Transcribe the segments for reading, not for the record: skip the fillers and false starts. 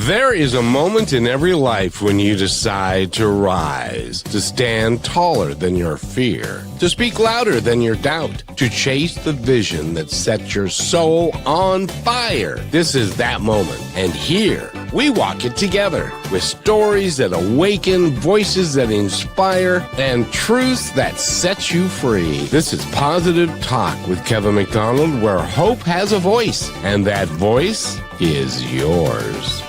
There is a moment in every life when you decide to rise, to stand taller than your fear, to speak louder than your doubt, to chase the vision that sets your soul on fire. This is that moment. And here, we walk it together with stories that awaken, voices that inspire, and truths that set you free. This is Positive Talk with Kevin McDonald, where hope has a voice, and that voice is yours.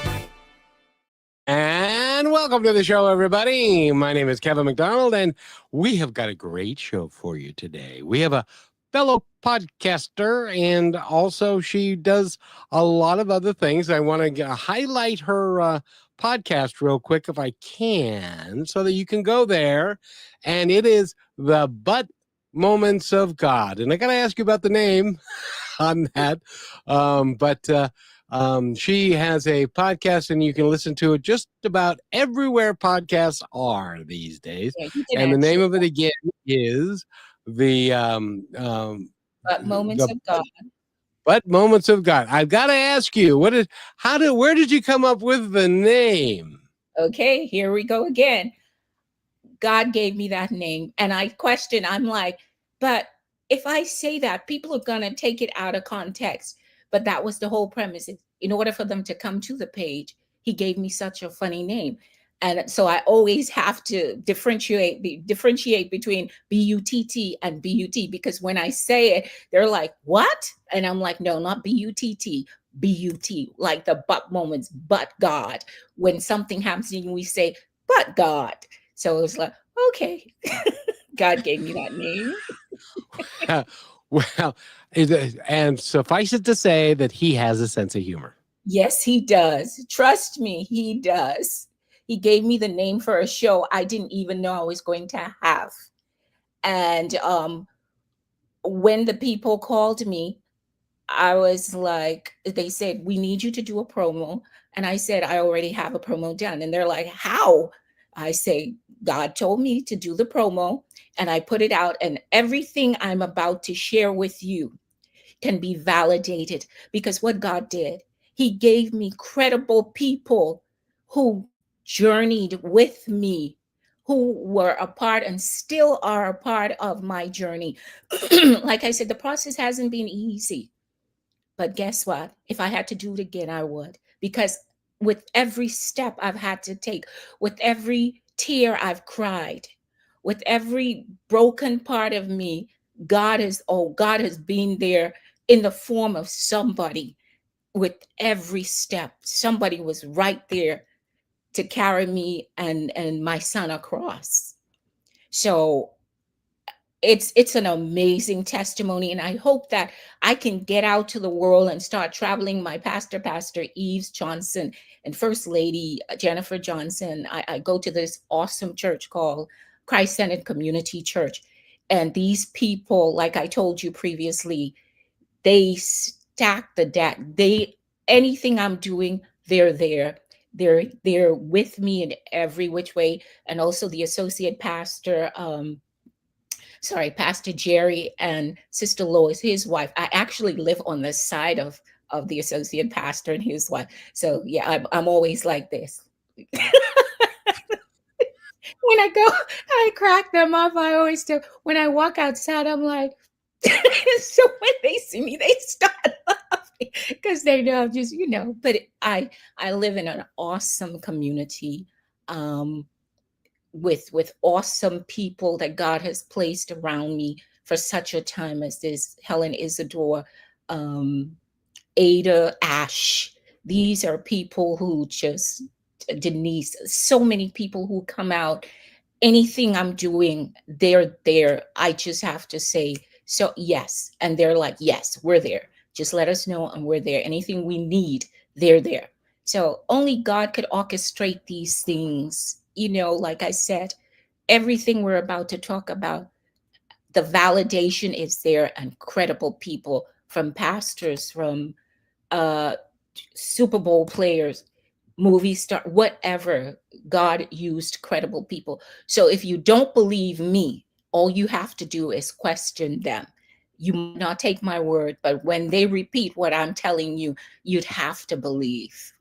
And welcome to the show, everybody. My name is Kevin McDonald, and we have got a great show for you today. We have a fellow podcaster, and also she does a lot of other things. I want to highlight her podcast real quick, if I can, so that you can go there. And it is the But Moments of God. And I got to ask you about the name on that. She has a podcast, and you can listen to it just about everywhere podcasts are these days. Yeah, and the name of it again is the But Moments of God. But Moments of God. I've got to ask you, where did you come up with the name? Okay, here we go again. God gave me that name, and I'm like, but if I say that, people are gonna take it out of context. But that was the whole premise. In order for them to come to the page, he gave me such a funny name. And so I always have to differentiate between B-U-T-T and B-U-T, because when I say it, they're like, what? And I'm like, no, not B-U-T-T, B-U-T, like the but moments, but God. When something happens and we say, but God. So it was like, okay, God gave me that name. Well, and suffice it to say that he has a sense of humor. Yes, he does. Trust me, he does. He gave me the name for a show I didn't even know I was going to have. And when the people called me, I was like, they said, we need you to do a promo. And I said, I already have a promo done. And they're like, how? I say, God told me to do the promo, and I put it out, and everything I'm about to share with you can be validated, because what God did, he gave me credible people who journeyed with me, who were a part and still are a part of my journey. Like I said, the process hasn't been easy, but guess what? If I had to do it again, I would, because with every step I've had to take, with every tear I've cried, with every broken part of me, God has been there in the form of somebody. With every step, somebody was right there to carry me and my son across. So it's an amazing testimony, and I hope that I can get out to the world and start traveling. My Pastor Eves Johnson, and First Lady Jennifer Johnson, I go to this awesome church called Christ-Centered Community Church, and these people, like I told you previously, they stack the deck. Anything I'm doing, they're there. They're with me in every which way. And also the associate pastor, Pastor Jerry and Sister Lois, his wife. I actually live on the side of the associate pastor and his wife. So yeah, I'm always like this. When I go, I crack them up. I always do. When I walk outside, I'm like, so when they see me, they start laughing because they know I'm just, but I live in an awesome community, with awesome people that God has placed around me for such a time as this. Helen Isidore, Ada, Ash. These are people who just, Denise, so many people who come out. Anything I'm doing, they're there. I just have to say, so yes. And they're like, yes, we're there. Just let us know and we're there. Anything we need, they're there. So only God could orchestrate these things. Like I said, everything we're about to talk about, the validation is there, and credible people, from pastors, from Super Bowl players, movie star, whatever. God used credible people. So if you don't believe me, all you have to do is question them. You might not take my word, but when they repeat what I'm telling you, you'd have to believe.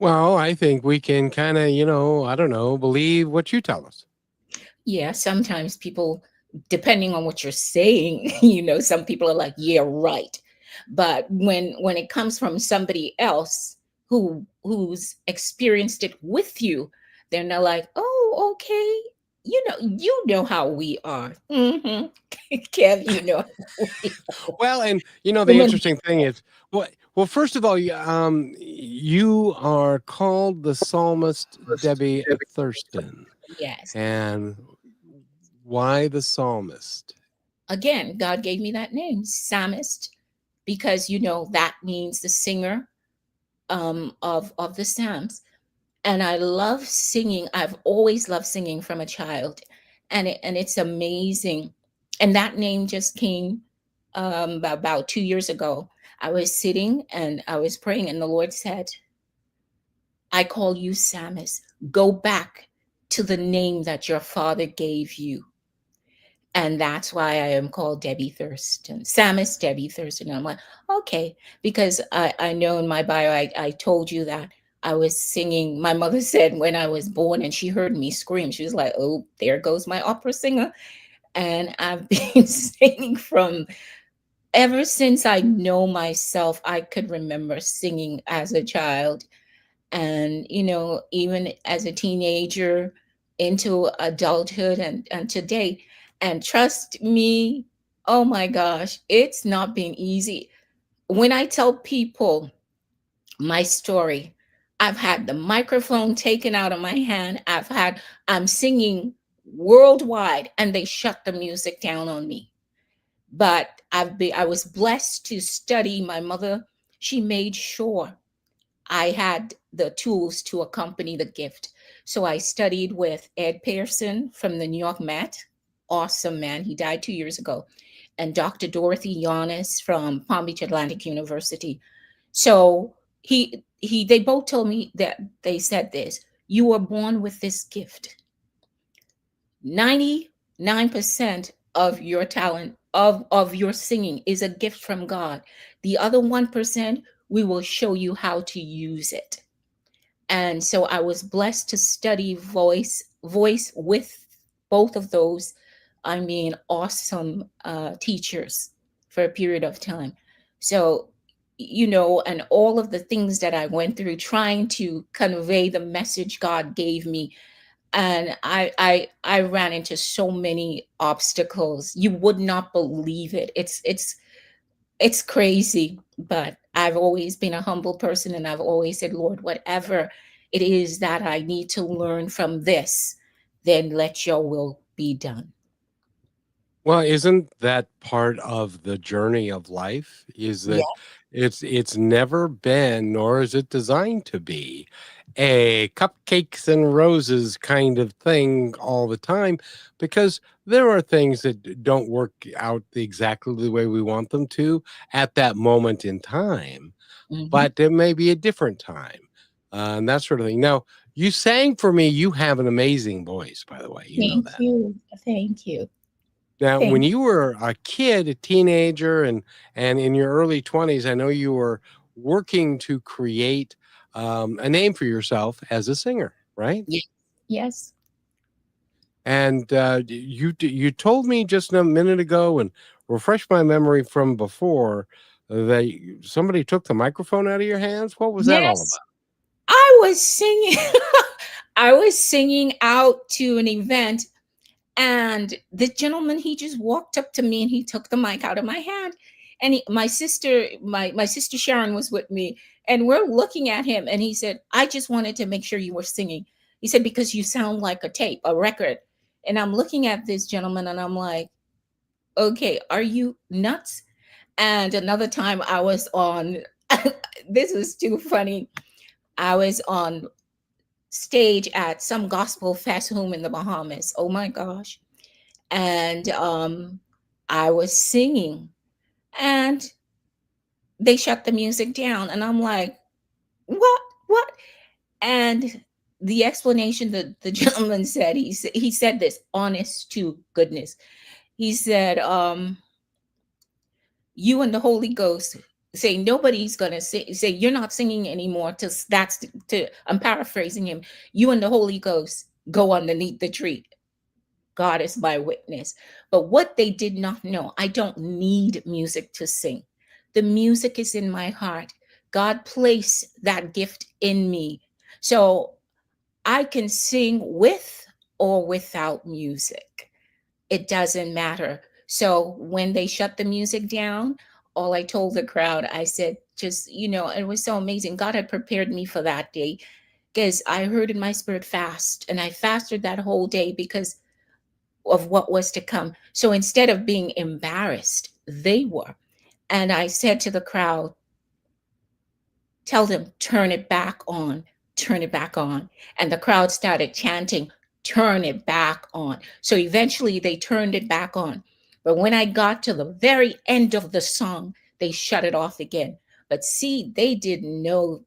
Well, I think we can kind of, I don't know, believe what you tell us. Yeah, sometimes people, depending on what you're saying, some people are like, yeah, right. But when it comes from somebody else who's experienced it with you, they're not like, oh, okay. You know how we are. Kev, you know how we Well, and the women. interesting thing is, well, first of all, you are called the psalmist Debbie Thurston, Yes. and why the psalmist? Again, God gave me that name, psalmist, because that means the singer of the Psalms. And I love singing. I've always loved singing from a child, and it's amazing. And that name just came about 2 years ago. I was sitting and I was praying, and the Lord said, "I call you Psalmist. Go back to the name that your father gave you." And that's why I am called Debbie Thurston, Samus Debbie Thurston. And I'm like, okay, because I know in my bio, I told you that I was singing. My mother said when I was born and she heard me scream, she was like, oh, there goes my opera singer. And I've been singing from ever since I know myself. I could remember singing as a child, and even as a teenager into adulthood and today. And trust me, oh my gosh, it's not been easy. When I tell people my story, I've had the microphone taken out of my hand. I'm singing worldwide and they shut the music down on me. But I was blessed to study. My mother, she made sure I had the tools to accompany the gift. So I studied with Ed Pearson from the New York Met. Awesome man. He died 2 years ago. And Dr. Dorothy Yanis from Palm Beach Atlantic University. So they both told me that they said this: you were born with this gift. 99% of your talent of your singing is a gift from God. The other 1%, we will show you how to use it. And so I was blessed to study voice with both of those, I mean, awesome teachers for a period of time. So and all of the things that I went through trying to convey the message God gave me, and I ran into so many obstacles. You would not believe it. It's crazy, but I've always been a humble person, and I've always said, Lord, whatever it is that I need to learn from this, then let your will be done. Well, isn't that part of the journey of life? Is Yeah. that it's never been, nor is it designed to be, a cupcakes and roses kind of thing all the time, because there are things that don't work out exactly the way we want them to at that moment in time, Hmm. but there may be a different time, and that sort of thing. Now, you sang for me. You have an amazing voice, by the way. You know Thank that. you. Thank you. Now, when Thank you were a kid, a teenager, and in your early 20s, I know you were working to create a name for yourself as a singer, right? you. Yes. And you told me just a minute ago and refreshed my memory from before that somebody took the microphone out of your hands. What was that all Yes. about? I was singing. I was singing out to an event, and the gentleman, he just walked up to me and he took the mic out of my hand. And my sister Sharon was with me, and we're looking at him, and he said, I just wanted to make sure you were singing. He said, because you sound like a tape, a record. And I'm looking at this gentleman and I'm like, okay, are you nuts? And another time I was on, this was too funny. I was on stage at some gospel fest home in the Bahamas. Oh my gosh. And I was singing, and they shut the music down, and I'm like, what? And the explanation that the gentleman said, he said this, honest to goodness. He said, you and the Holy Ghost, say nobody's gonna say you're not singing anymore to that's to I'm paraphrasing him. You and the Holy Ghost go underneath the tree. God is my witness. But what they did not know, I don't need music to sing. The music is in my heart. God placed that gift in me. So I can sing with or without music. It doesn't matter. So when they shut the music down, all I told the crowd, I said, just, it was so amazing. God had prepared me for that day because I heard in my spirit fast, and I fasted that whole day because of what was to come. So instead of being embarrassed, they were. And I said to the crowd, tell them, turn it back on, turn it back on. And the crowd started chanting, turn it back on. So eventually they turned it back on. But when I got to the very end of the song, they shut it off again. But see, they didn't know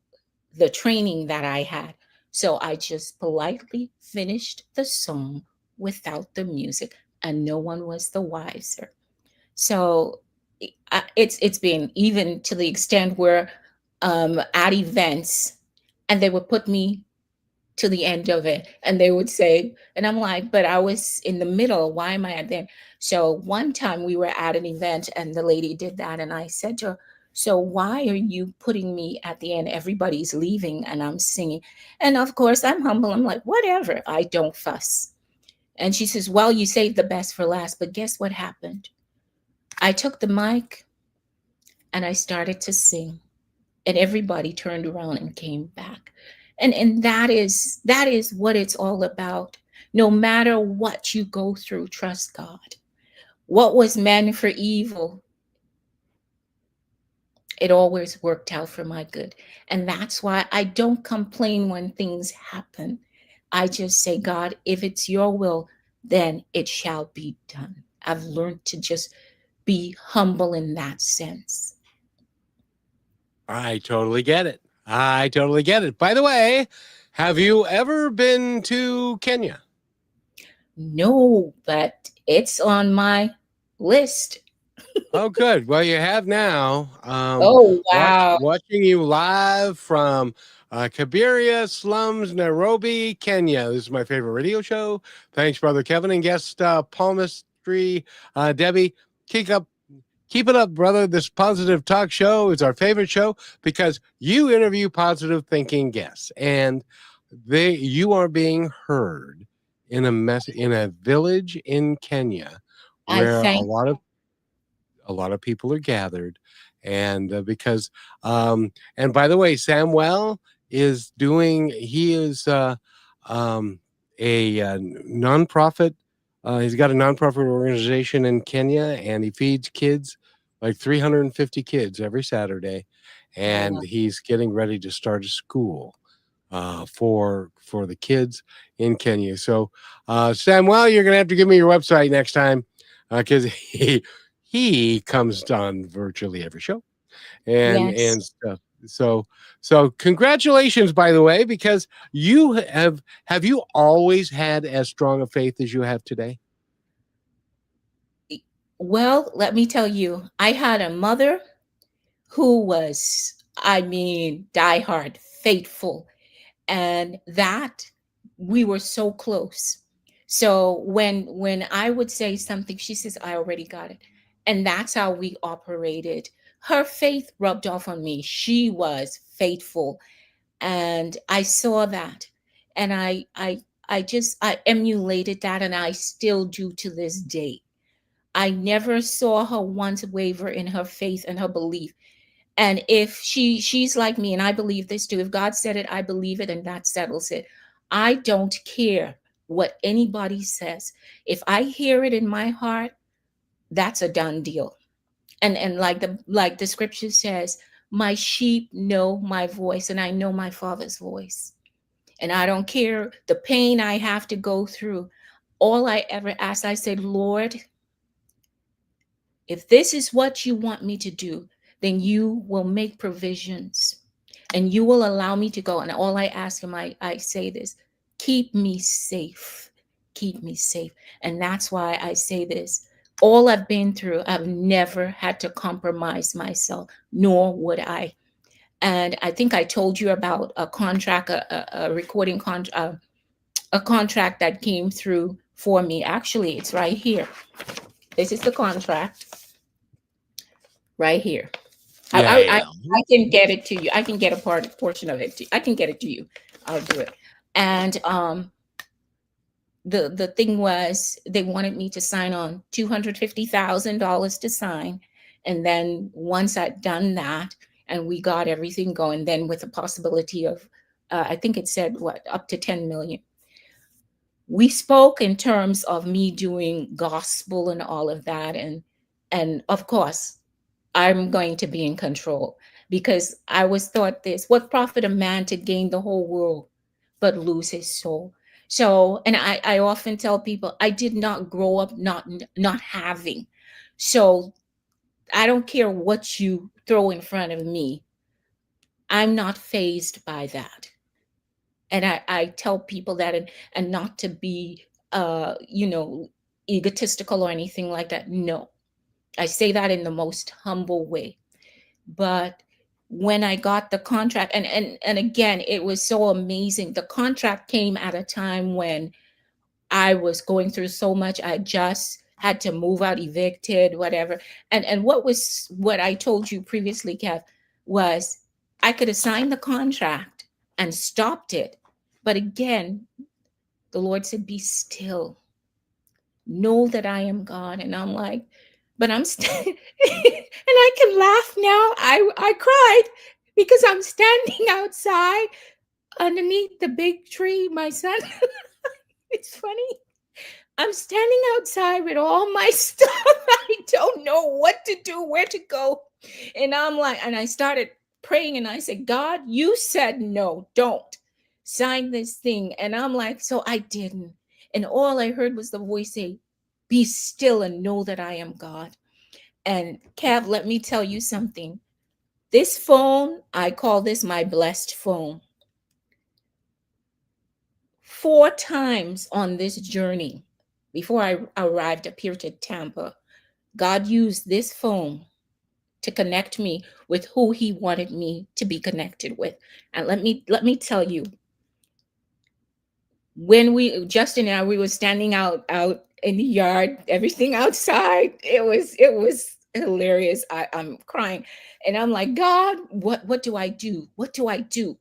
the training that I had. So I just politely finished the song without the music, and no one was the wiser. So it's been even to the extent where at events, and they would put me to the end of it, and they would say, and I'm like, but I was in the middle. Why am I at the end? So one time we were at an event, and the lady did that, and I said to her, so why are you putting me at the end? Everybody's leaving, and I'm singing. And of course, I'm humble. I'm like, whatever. I don't fuss. And she says, well, you saved the best for last. But guess what happened? I took the mic and I started to sing, and everybody turned around and came back. And that is what it's all about. No matter what you go through, trust God. What was meant for evil, it always worked out for my good. And that's why I don't complain when things happen. I just say, God, if it's your will, then it shall be done. I've learned to just be humble in that sense. I totally get it. I totally get it. By the way, have you ever been to Kenya? No, but it's on my list. Oh, good. Well, you have now. Oh, wow. Watching you live from Kabiria slums, Nairobi, Kenya. This is my favorite radio show. Thanks, brother Kevin, and guest palmistry, Debbie. Keep up, keep it up, brother. This positive talk show is our favorite show because you interview positive thinking guests, and you are being heard in a village in Kenya I where thank a lot of people are gathered, and because and by the way, Samuel is doing he is a nonprofit. He's got a nonprofit organization in Kenya, and he feeds kids, like 350 kids every Saturday, and uh, he's getting ready to start a school for the kids in Kenya. So, Samuel, you're gonna have to give me your website next time because he comes on virtually every show yes. and stuff. So congratulations, by the way, because have you always had as strong a faith as you have today? Well, let me tell you, I had a mother who was, I mean, diehard, faithful, and that we were so close. So when I would say something, she says, I already got it. And that's how we operated. Her faith rubbed off on me. She was faithful, and I saw that, and I emulated that, and I still do to this day. I never saw her once waver in her faith and her belief. And if she's like me, and I believe this too, if God said it, I believe it, and that settles it. I don't care what anybody says. If I hear it in my heart, that's a done deal. And like the scripture says, my sheep know my voice, and I know my Father's voice. And I don't care the pain I have to go through. All I ever asked, I said, Lord, if this is what you want me to do, then you will make provisions, and you will allow me to go. And all I ask him, I say this, keep me safe. Keep me safe. And that's why I say this. All I've been through, I've never had to compromise myself, nor would I. And I think I told you about a contract, a recording contract, a contract that came through for me. Actually, it's right here. This is the contract right here. Yeah, yeah. I can get it to you. I can get a portion of it. I can get it to you. I'll do it. And the thing was, they wanted me to sign on $250,000 to sign, and then once I'd done that and we got everything going, then with the possibility of, I think it said what, up to 10 million. We spoke in terms of me doing gospel and all of that, and of course I'm going to be in control, because I was taught this: what profit a man to gain the whole world but lose his soul? So, and I often tell people, I did not grow up not having. So I don't care what you throw in front of me. I'm not phased by that. And I tell people that, and not to be egotistical or anything like that. No. I say that in the most humble way. But when I got the contract, and again, it was so amazing. The contract came at a time when I was going through so much. I just had to move out, evicted, whatever. And what I told you previously, Kev, was I could have signed the contract and stopped it. But again, the Lord said, be still. Know that I am God. And I'm like, but I'm and I can laugh now. I cried because I'm standing outside underneath the big tree. My son, it's funny. I'm standing outside with all my stuff. I don't know what to do, where to go. And I'm like, and I started praying, and I said, God, you said no, don't sign this thing. And I'm like, so I didn't. And all I heard was the voice say, be still and know that I am God. And Kev, let me tell you something. This phone, I call this my blessed phone. 4 times on this journey, before I arrived up here to Tampa, God used this phone to connect me with who he wanted me to be connected with. And let me tell you, when Justin and I, we were standing out in the yard, everything outside, it was hilarious. I'm crying, and I'm like, God, what do I do? What do I do?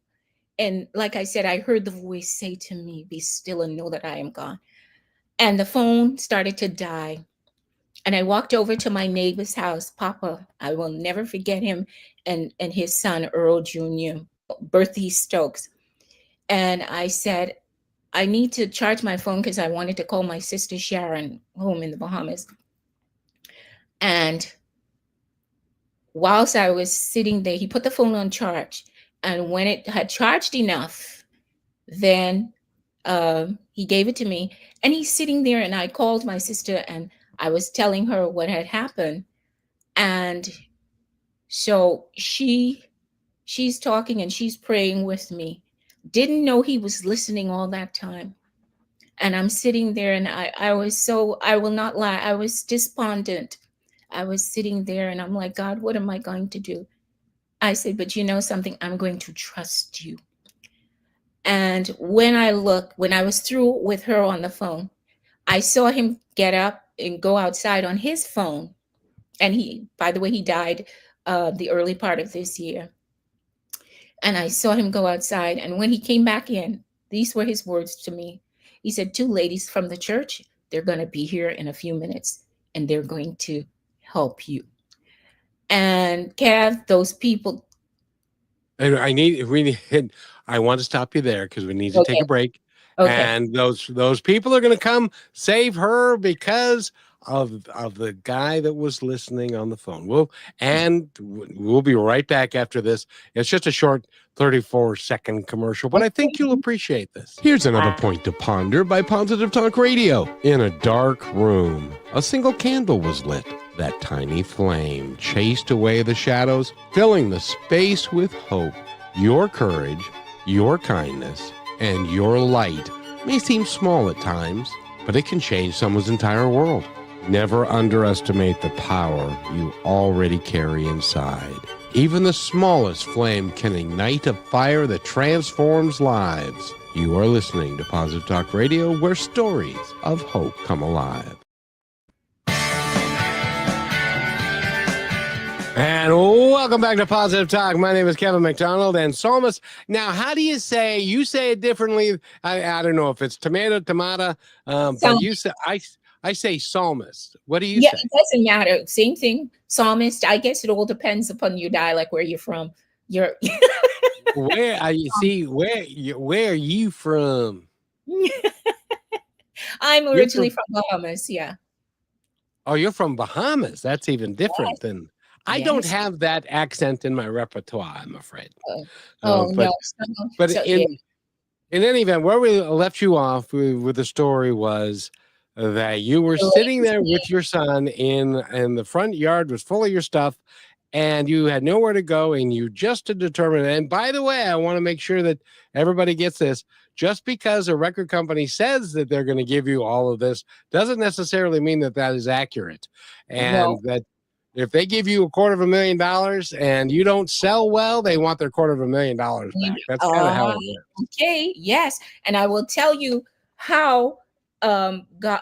And like I said, I heard the voice say to me, be still and know that I am God. And the phone started to die. And I walked over to my neighbor's house, Papa. I will never forget him, and his son, Earl Jr., Berthie Stokes. And I said, I need to charge my phone because I wanted to call my sister Sharon home in the Bahamas. And whilst I was sitting there, he put the phone on charge. And when it had charged enough, then he gave it to me. And he's sitting there, and I called my sister, and I was telling her what had happened. And so she's talking and she's praying with me. Didn't know he was listening all that time. And I'm sitting there, and I was so, I will not lie, I was despondent. I was sitting there, and I'm like, God, what am I going to do? I said, but you know something, I'm going to trust you. And when I was through with her on the phone, I saw him get up and go outside on his phone. And he, by the way, he died the early part of this year. And I saw him go outside. And when he came back in, these were his words to me. He said, 2 ladies from the church, they're going to be here in a few minutes, and they're going to help you. And Kev, those people. And I want to stop you there because we need to take a break. Okay. And those people are going to come save her because of the guy that was listening on the phone. We'll be right back after this. It's just a short 34-second commercial, but I think you'll appreciate this. Here's another point to ponder by Positive Talk Radio. In a dark room, a single candle was lit. That tiny flame chased away the shadows, filling the space with hope. Your courage, your kindness, and your light may seem small at times, but it can change someone's entire world. Never underestimate the power you already carry inside. Even the smallest flame can ignite a fire that transforms lives. You are listening to Positive Talk Radio, where stories of hope come alive. And welcome back to Positive Talk. My name is Kevin McDonald, and Psalmist. Now, how do you say it differently? I don't know if it's tomato, but you say, I say psalmist. What do you say? It doesn't matter. Same thing. Psalmist. I guess it all depends upon your dialect, where you're from. Where are you from? I'm originally from Bahamas. Yeah. Oh, you're from Bahamas. That's even different than. I don't have that accent in my repertoire, I'm afraid. No. In any event, where we left you off with the story was that you were sitting there with your son and the front yard was full of your stuff, and you had nowhere to go, and you just to determine. And by the way, I want to make sure that everybody gets this. Just because a record company says that they're going to give you all of this doesn't necessarily mean that is accurate, and that if they give you $250,000 and you don't sell well, they want their $250,000 back. That's kind of how it works. Okay, yes. And I will tell you how God,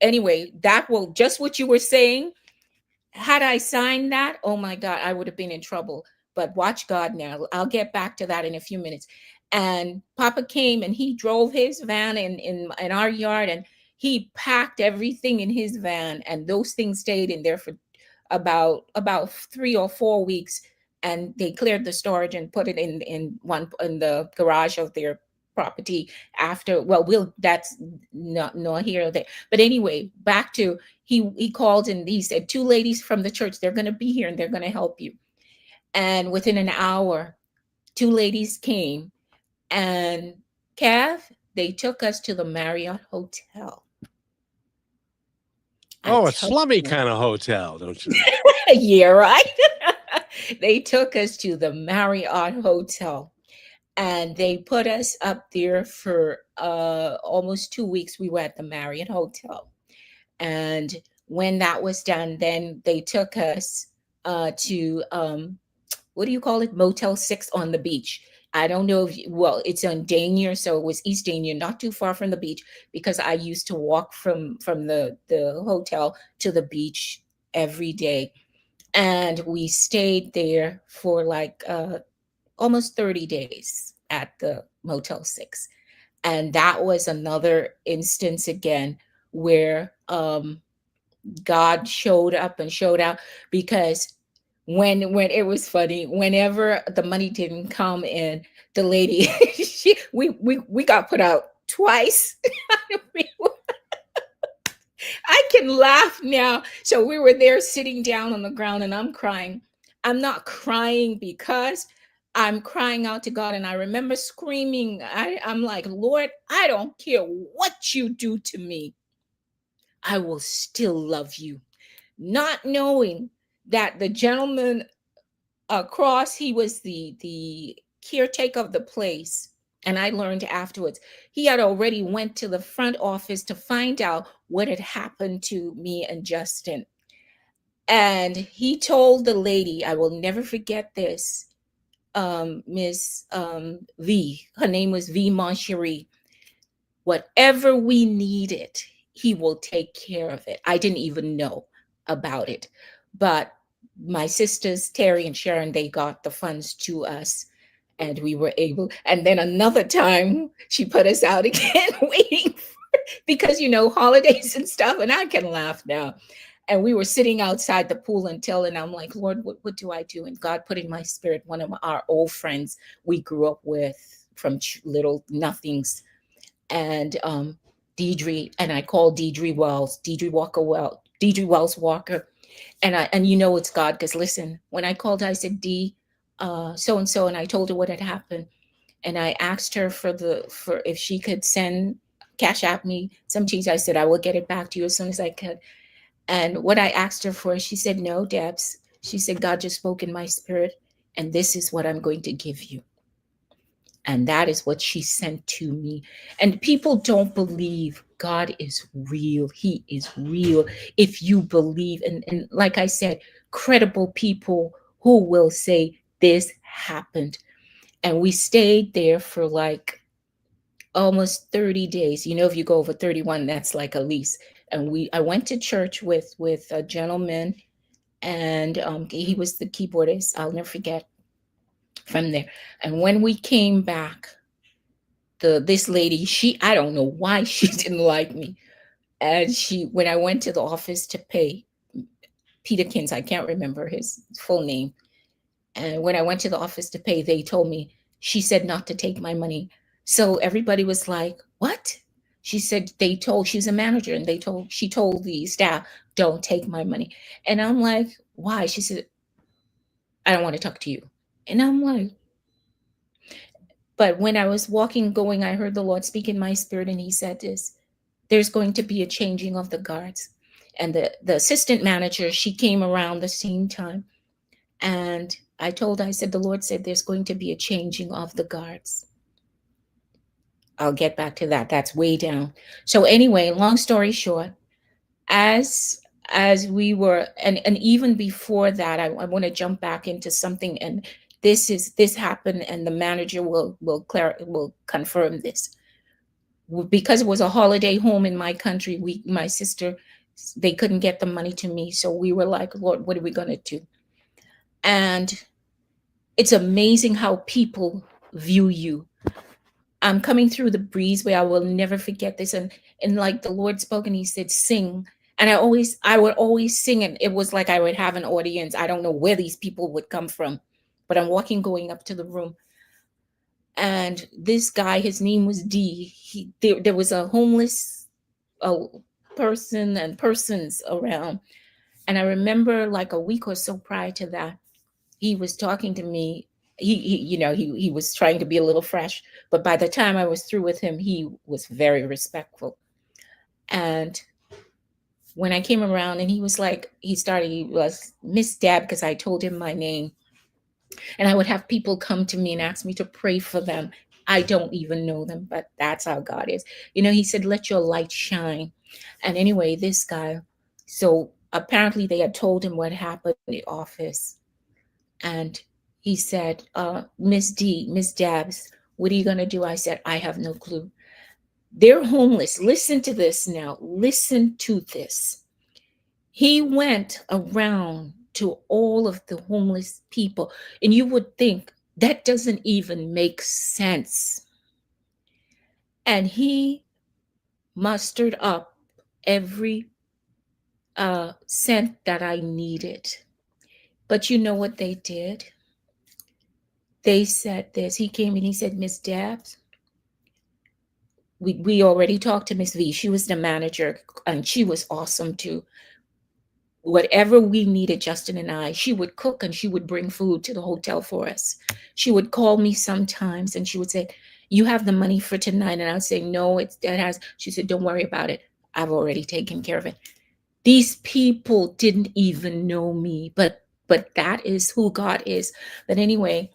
anyway, that will just what you were saying. Had I signed that, oh my God, I would have been in trouble. But watch God now. I'll get back to that in a few minutes. And Papa came and he drove his van in our yard, and he packed everything in his van, and those things stayed in there for about 3 or 4 weeks, and they cleared the storage and put it in the garage of their property after. That's not here or there. But anyway, back to he called and he said, 2 ladies from the church, they're going to be here and they're going to help you. And within an hour, 2 ladies came, and Kev, they took us to the Marriott Hotel. Oh, a slummy kind of hotel, don't you? Yeah, right. They took us to the Marriott Hotel, and they put us up there for almost 2 weeks. We were at the Marriott Hotel, and when that was done, then they took us to what do you call it? Motel 6 on the beach. I don't know if it's on Dania, so it was East Dania, not too far from the beach, because I used to walk from the hotel to the beach every day. And we stayed there for like almost 30 days at the Motel 6. And that was another instance again where God showed up and showed out, because when it was funny, whenever the money didn't come in, the lady we got put out twice. I can laugh now. So we were there sitting down on the ground, and I'm crying. I'm not crying because I'm crying out to God, and I remember screaming. I'm like, Lord, I don't care what you do to me, I will still love you. Not knowing that the gentleman across, he was the caretaker of the place, and I learned afterwards he had already went to the front office to find out what had happened to me and Justin. And he told the lady, I will never forget this, Miss V, her name was V Moncherie, whatever we needed, he will take care of it. I didn't even know about it, but my sisters Terry and Sharon, they got the funds to us, and we were able. And then another time she put us out again waiting because holidays and stuff, and I can laugh now. And we were sitting outside the pool until, and I'm like, Lord, what do I do? And God put in my spirit one of our old friends we grew up with from little nothings, and Deidre, and I called Deidre Wells Walker. And it's God, because listen, when I called her, I said, D, so and so, and I told her what had happened, and I asked her for if she could send cash at me some cheese. I said I will get it back to you as soon as I could. And what I asked her for, she said, no, Debs. She said, God just spoke in my spirit, and this is what I'm going to give you. And that is what she sent to me. And people don't believe God is real. He is real. If you believe, and like I said, credible people who will say this happened. And we stayed there for like almost 30 days. You know, if you go over 31, that's like a lease. And I went to church with a gentleman, and he was the keyboardist. I'll never forget, from there. And when we came back, this lady, I don't know why she didn't like me. And when I went to the office to pay Peterkins, I can't remember his full name. And when I went to the office to pay, they told me, she said not to take my money. So everybody was like, what? She said she was a manager, and she told the staff, don't take my money. And I'm like, why? She said, I don't want to talk to you. And I'm like, but when I was going, I heard the Lord speak in my spirit, and he said this, there's going to be a changing of the guards. And the assistant manager, she came around the same time. And I said, the Lord said, there's going to be a changing of the guards. I'll get back to that. That's way down. So anyway, long story short, as we were, and even before that, I want to jump back into something, and this happened, and the manager will confirm this. Because it was a holiday home in my country, my sister, they couldn't get the money to me, so we were like, Lord, what are we going to do? And it's amazing how people view you. I'm coming through the breezeway. I will never forget this. And like the Lord spoke, and he said, sing. And I would always sing, and it was like I would have an audience. I don't know where these people would come from, but I'm going up to the room. And this guy, his name was D. There was a homeless person and persons around. And I remember like a week or so prior to that, he was talking to me. He was trying to be a little fresh, but by the time I was through with him, he was very respectful. And when I came around, and he was Miss Deb, because I told him my name. And I would have people come to me and ask me to pray for them. I don't even know them, but that's how God is. He said, let your light shine. And anyway, this guy, so apparently they had told him what happened in the office. And he said, Miss Dabbs, what are you going to do? I said, I have no clue. They're homeless. Listen to this now. Listen to this. He went around to all of the homeless people, and you would think that doesn't even make sense. And he mustered up every cent that I needed. But you know what they did? They said this. He came and he said, Miss Dabbs, we already talked to Miss V. She was the manager, and she was awesome too. Whatever we needed, Justin and I, she would cook, and she would bring food to the hotel for us. She would call me sometimes, and she would say, you have the money for tonight? And I'd say, no, she said, don't worry about it. I've already taken care of it. These people didn't even know me, but that is who God is. But anyway,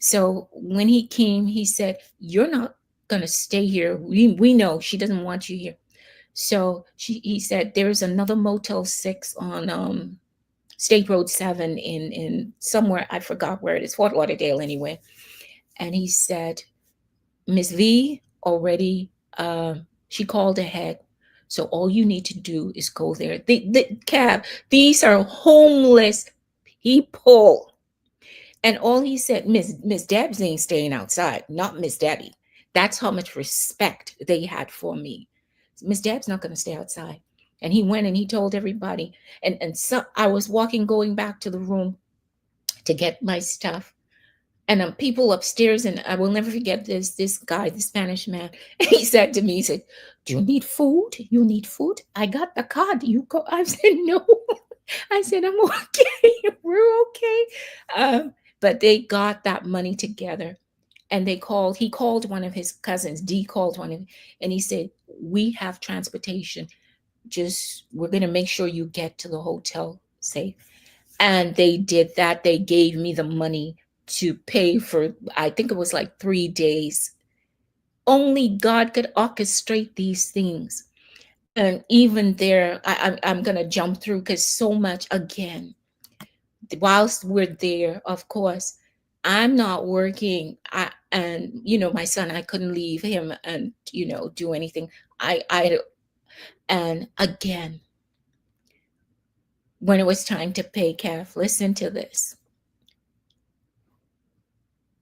so when he came, he said, you're not going to stay here. We know she doesn't want you here. So he said, there's another Motel 6 on State Road 7 in somewhere, I forgot where it is, Fort Lauderdale anyway. And he said, Miss V already, she called ahead. So all you need to do is go there. The cab, these are homeless people. And all he said, Miss Debs ain't staying outside, not Miss Debbie. That's how much respect they had for me. Miss Deb's not going to stay outside. And he went and he told everybody. And so I was going back to the room to get my stuff. And people upstairs, and I will never forget this guy, the Spanish man. He said to me, he said, do you need food? You need food? I got the card. You go. I said, no. I said, I'm okay. We're okay. But they got that money together. And he called one of his cousins. D called one of them, and he said, we have transportation. We're going to make sure you get to the hotel safe. And they did that. They gave me the money to pay for, I think it was like 3 days. Only God could orchestrate these things. And even there, I'm going to jump through because so much, again, whilst we're there, of course, I'm not working. And my son, I couldn't leave him and do anything. I and again, when it was time to pay Kev, listen to this.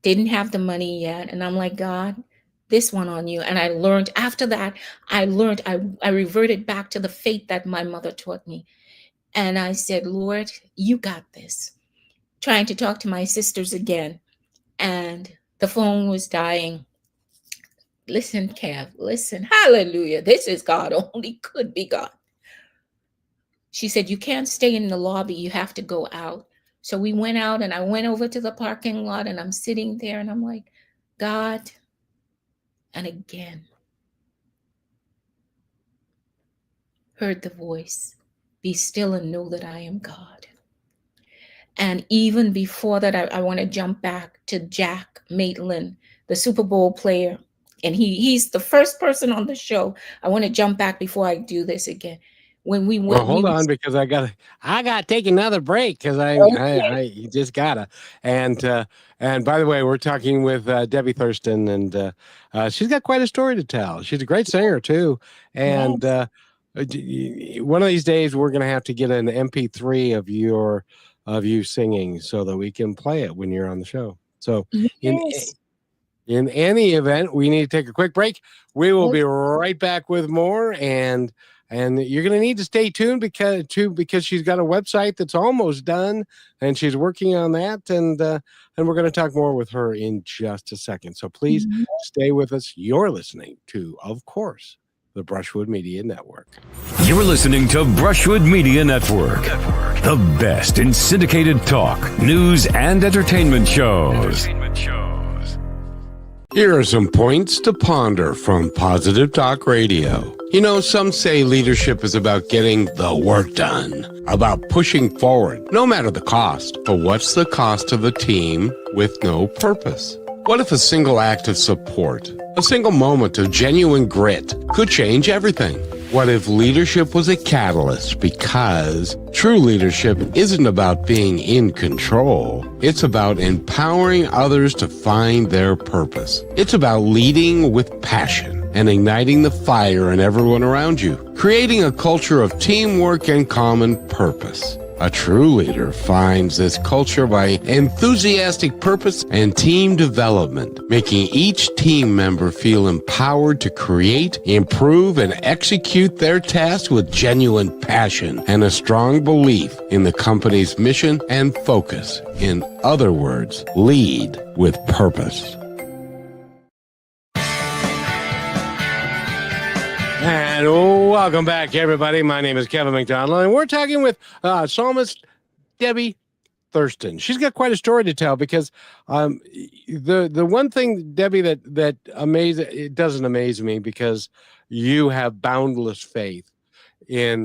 Didn't have the money yet, and I'm like, God, this one on you. And I learned after that. I reverted back to the faith that my mother taught me, and I said, Lord, you got this. Trying to talk to my sisters again, and the phone was dying. Listen, Kev, listen. Hallelujah. This is God. Only could be God. She said, you can't stay in the lobby. You have to go out. So we went out, and I went over to the parking lot, and I'm sitting there, and I'm like, God. And again, heard the voice, be still and know that I am God. And even before that, I want to jump back to Jack Maitland, the Super Bowl player. And he's the first person on the show. I want to jump back before I do this again. When we went, Well, hold on, because I got to take another break because okay. I just gotta. And by the way, we're talking with Debbie Thurston, and she's got quite a story to tell. She's a great singer too. And Yes. one of these days, we're gonna have to get an MP3 of you singing so that we can play it when you're on the show. So in Yes. in any event, we need to take a quick break. We will Okay. be right back with more, and you're going to need to stay tuned because she's got a website that's almost done, and she's working on that, and we're going to talk more with her in just a second. So please stay with us. You're listening to, of course, the Brushwood Media Network. You're listening to Brushwood Media Network, the best in syndicated talk, news, and entertainment shows. Here are some points to ponder from Positive Talk Radio. Some say leadership is about getting the work done, about pushing forward, no matter the cost. But what's the cost of a team with no purpose? What if a single act of support, a single moment of genuine grit could change everything? What if leadership was a catalyst? Because true leadership isn't about being in control. It's about empowering others to find their purpose. It's about leading with passion and igniting the fire in everyone around you, creating a culture of teamwork and common purpose. A true leader finds this culture by enthusiastic purpose and team development, making each team member feel empowered to create, improve, and execute their tasks with genuine passion and a strong belief in the company's mission and focus. In other words, lead with purpose. And welcome back, everybody. My name is Kevin McDonald, and we're talking with psalmist Debbie Thurston. She's got quite a story to tell because the one thing, Debbie, that it doesn't amaze me because you have boundless faith in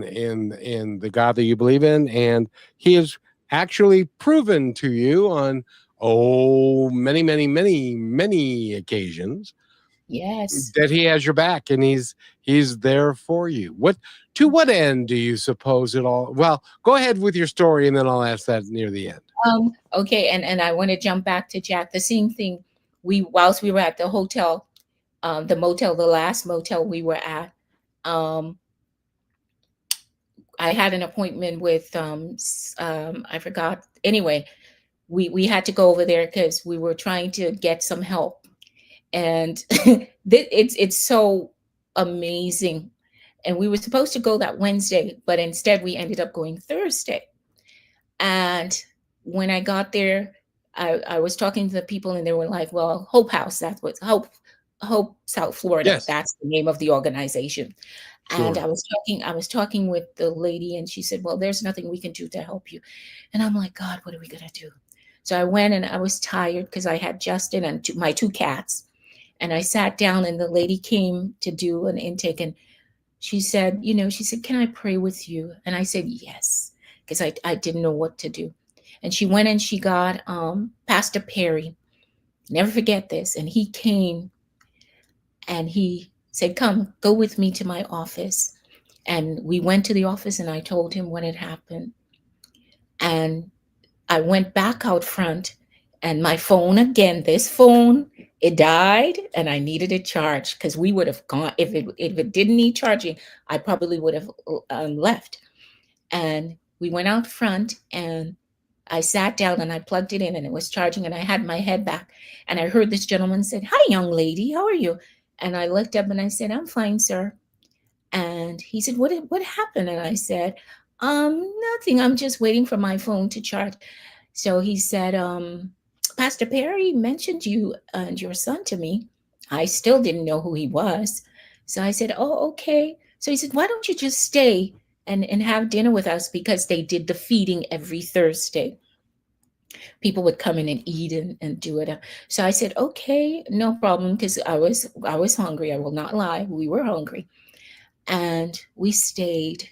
the God that you believe in, and He has actually proven to you on many occasions. Yes. That He has your back and he's there for you. To what end do you suppose it all? Well, go ahead with your story and then I'll ask that near the end. Okay, and I want to jump back to Jack. The same thing. Whilst we were at the hotel, the last motel we were at, I had an appointment with I forgot. Anyway, we had to go over there because we were trying to get some help. And it's so amazing. And we were supposed to go that Wednesday, but instead we ended up going Thursday. And when I got there, I was talking to the people, and they were like, well, Hope House, that's what's Hope South Florida. Yes. That's the name of the organization. Sure. And I was talking with the lady, and she said, well, there's nothing we can do to help you. And I'm like, God, what are we going to do? So I went, and I was tired because I had Justin and my 2 cats. And I sat down, and the lady came to do an intake, and she said, can I pray with you? And I said, yes, because I didn't know what to do. And she went and she got Pastor Perry. Never forget this. And he came and he said, "Come, go with me to my office." And we went to the office and I told him what had happened. And I went back out front and my phone again, this phone, it died and I needed it charged because we would have gone, if it didn't need charging, I probably would have left. And we went out front and I sat down and I plugged it in and it was charging and I had my head back and I heard this gentleman said, "Hi, young lady, how are you?" And I looked up and I said, "I'm fine, sir." And he said, what happened?" And I said, "Nothing. I'm just waiting for my phone to charge." So he said, "Pastor Perry mentioned you and your son to me." I still didn't know who he was. So I said, "Oh, okay." So he said, "Why don't you just stay and have dinner with us?" Because they did the feeding every Thursday. People would come in and eat and do it. So I said, "Okay, no problem," because I was hungry. I will not lie. We were hungry. And we stayed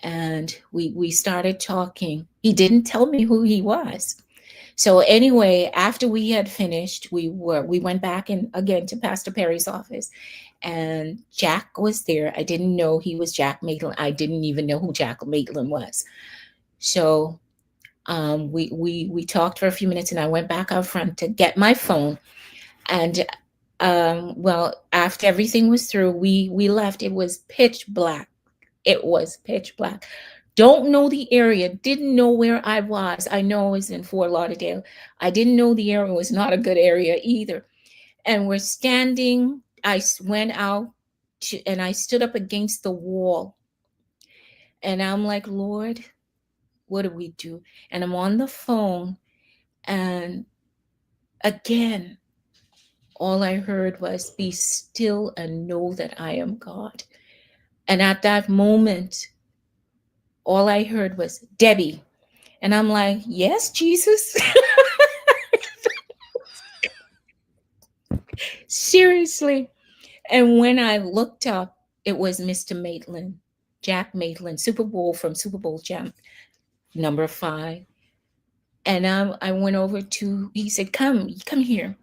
and we started talking. He didn't tell me who he was. So anyway, after we had finished, we went back and again to Pastor Perry's office, and Jack was there. I didn't know he was Jack Maitland. I didn't even know who Jack Maitland was. So we talked for a few minutes, and I went back out front to get my phone. And well, after everything was through, we left. It was pitch black. It was pitch black. Don't know the area, didn't know where I was. I know I was in Fort Lauderdale. I didn't know the area was not a good area either. And we're standing, I went out and I stood up against the wall. And I'm like, "Lord, what do we do?" And I'm on the phone. And again, all I heard was, "Be still and know that I am God." And at that moment, all I heard was, "Debbie." And I'm like, "Yes, Jesus." Seriously. And when I looked up, it was Mr. Maitland, Jack Maitland, Super Bowl champ, number 5. And I went over to, he said, come here."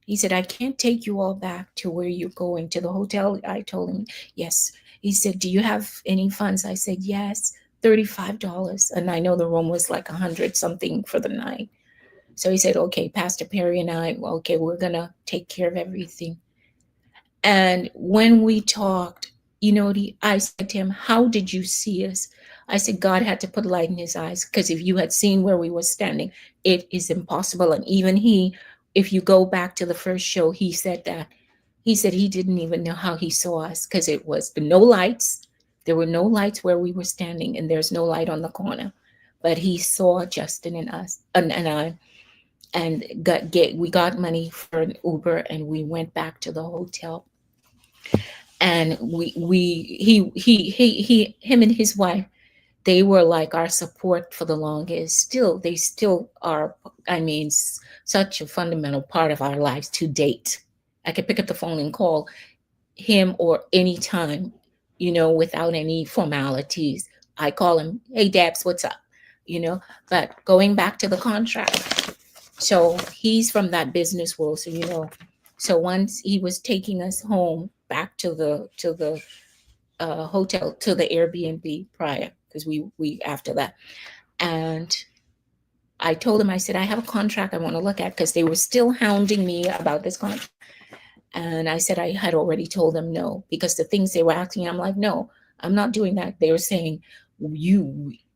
He said, "I can't take you all back to where you're going, to the hotel." I told him, "Yes." He said, "Do you have any funds?" I said, "Yes, $35." And I know the room was like 100 something for the night. So he said, "Okay, Pastor Perry and I, okay, we're going to take care of everything." And when we talked, I said to him, "How did you see us?" I said, "God had to put light in his eyes, because if you had seen where we were standing, it is impossible." And even he, if you go back to the first show, he said that. He said he didn't even know how he saw us, because it was no lights. There were no lights where we were standing, and there's no light on the corner. But he saw Justin and us and I, and we got money for an Uber, and we went back to the hotel. And him and his wife, they were like our support for the longest. They still are. I mean, such a fundamental part of our lives to date. I could pick up the phone and call him or anytime, without any formalities. I call him, "Hey, Dabs, what's up?" But going back to the contract. So he's from that business world. So once he was taking us home back to the hotel, to the Airbnb prior, because we after that. And I told him, I said, "I have a contract I want to look at," because they were still hounding me about this contract. And I said I had already told them no, because the things they were asking, I'm like, "No, I'm not doing that." They were saying,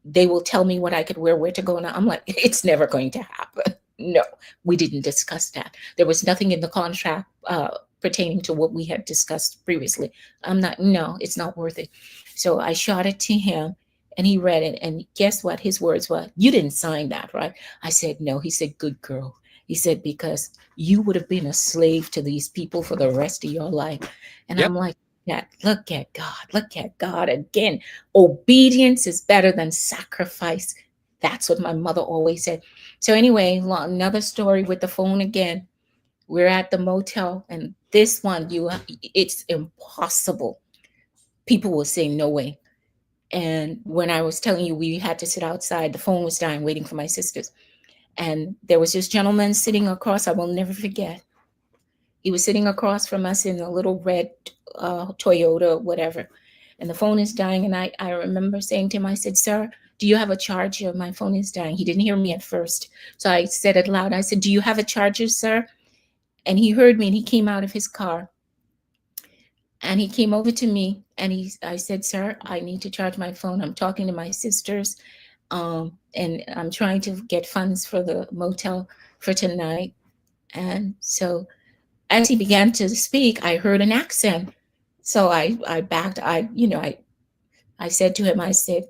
they will tell me what I could wear, where to go. And I'm like, it's never going to happen. No, we didn't discuss that. There was nothing in the contract pertaining to what we had discussed previously. No, it's not worth it. So I shot it to him and he read it. And guess what? His words were, "You didn't sign that, right?" I said, "No." He said, "Good girl." He said, "Because you would have been a slave to these people for the rest of your life." And Yep. I'm like, "Yeah, look at God. Look at God again. Obedience is better than sacrifice." That's what my mother always said. So anyway, another story with the phone again. We're at the motel, and this one, it's impossible. People will say, "No way." And when I was telling you we had to sit outside, the phone was dying, waiting for my sisters. And there was this gentleman sitting across, I will never forget. He was sitting across from us in a little red Toyota, whatever. And the phone is dying. And I remember saying to him, I said, sir, do you have a charger? My phone is dying. He didn't hear me at first. So I said it loud. I said, do you have a charger, sir? And he heard me and he came out of his car. And he came over to me and I said, sir, I need to charge my phone. I'm talking to my sisters. And I'm trying to get funds for the motel for tonight. And so as he began to speak, I heard an accent. So I backed. I said to him, I said,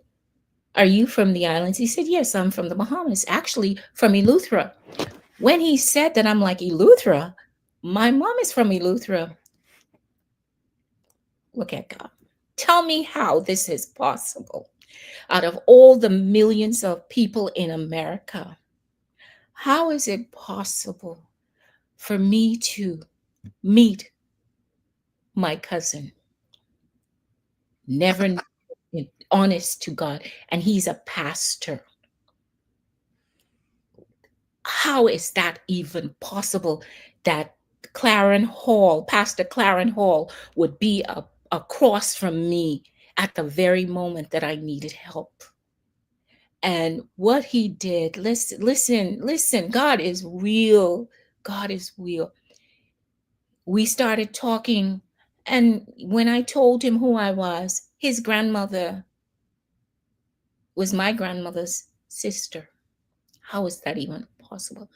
are you from the islands? He said, yes, I'm from the Bahamas, actually from Eleuthera. When he said that, I'm like, Eleuthera? My mom is from Eleuthera. Look at God. Tell me how this is possible. Out of all the millions of people in America, how is it possible for me to meet my cousin? Never, honest to God, and he's a pastor. How is that even possible that Pastor Claren Hall would be across from me at the very moment that I needed help? And what he did, listen, God is real. God is real. We started talking, and when I told him who I was, his grandmother was my grandmother's sister. How is that even possible?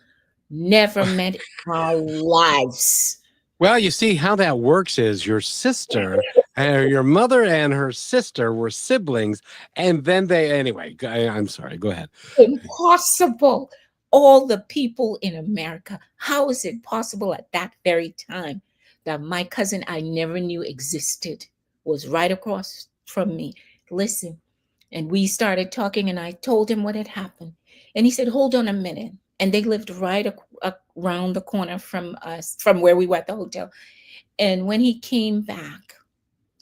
Never met in our lives. Well, you see how that works is your sister, your mother and her sister were siblings, and then anyway, I'm sorry, go ahead. Impossible. All the people in America, how is it possible at that very time that my cousin I never knew existed was right across from me? Listen, and we started talking, and I told him what had happened. And he said, hold on a minute. And they lived right around the corner from us, from where we were at the hotel. And when he came back,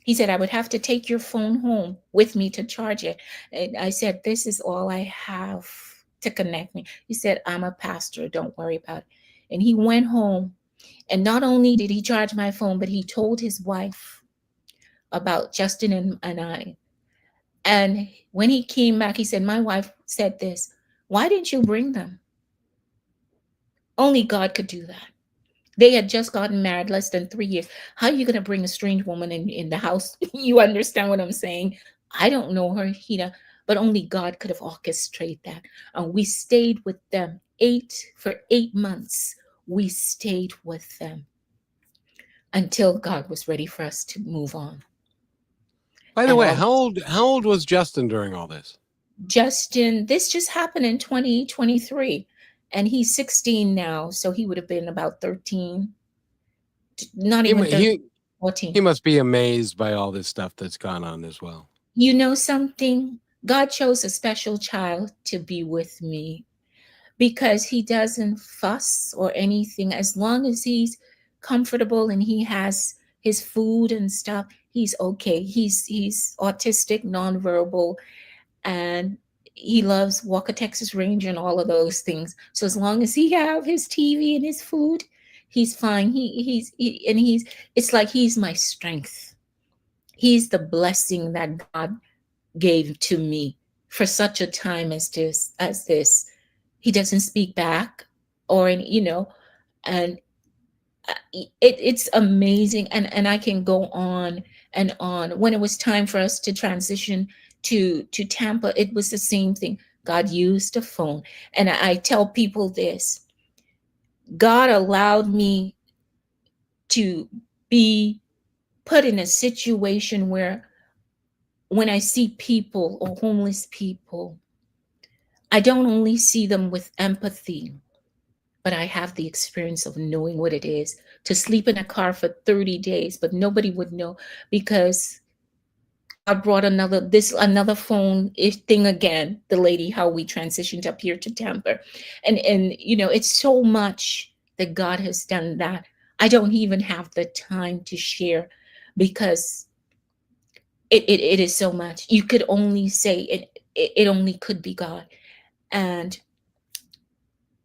he said, I would have to take your phone home with me to charge it. And I said, this is all I have to connect me. He said, I'm a pastor. Don't worry about it. And he went home. And not only did he charge my phone, but he told his wife about Justin and I. And when he came back, he said, my wife said this, why didn't you bring them? Only God could do that. They had just gotten married less than 3 years. How are you going to bring a strange woman in the house? You understand what I'm saying? I don't know her, Hina, but only God could have orchestrated that. And we stayed with them for 8 months. We stayed with them until God was ready for us to move on. By the way, how old was Justin during all this? Justin, this just happened in 2023. And he's 16 now, so he would have been about 13. Not even 13, 14. He must be amazed by all this stuff that's gone on as well. You know something? God chose a special child to be with me because he doesn't fuss or anything. As long as he's comfortable and he has his food and stuff, he's okay. He's autistic, nonverbal, and he loves Walker, Texas Ranger and all of those things. So as long as he have his TV and his food, he's fine. It's like he's my strength. He's the blessing that God gave to me for such a time as this. He doesn't speak back and it's amazing. And I can go on and on. When it was time for us to transition to Tampa, it was the same thing. God used a phone. And I tell people this, God allowed me to be put in a situation where when I see people or homeless people, I don't only see them with empathy, but I have the experience of knowing what it is to sleep in a car for 30 days, but nobody would know because I brought another phone thing again, the lady, how we transitioned up here to Tampa. And it's so much that God has done that I don't even have the time to share because It is so much. You could only say it only could be God. And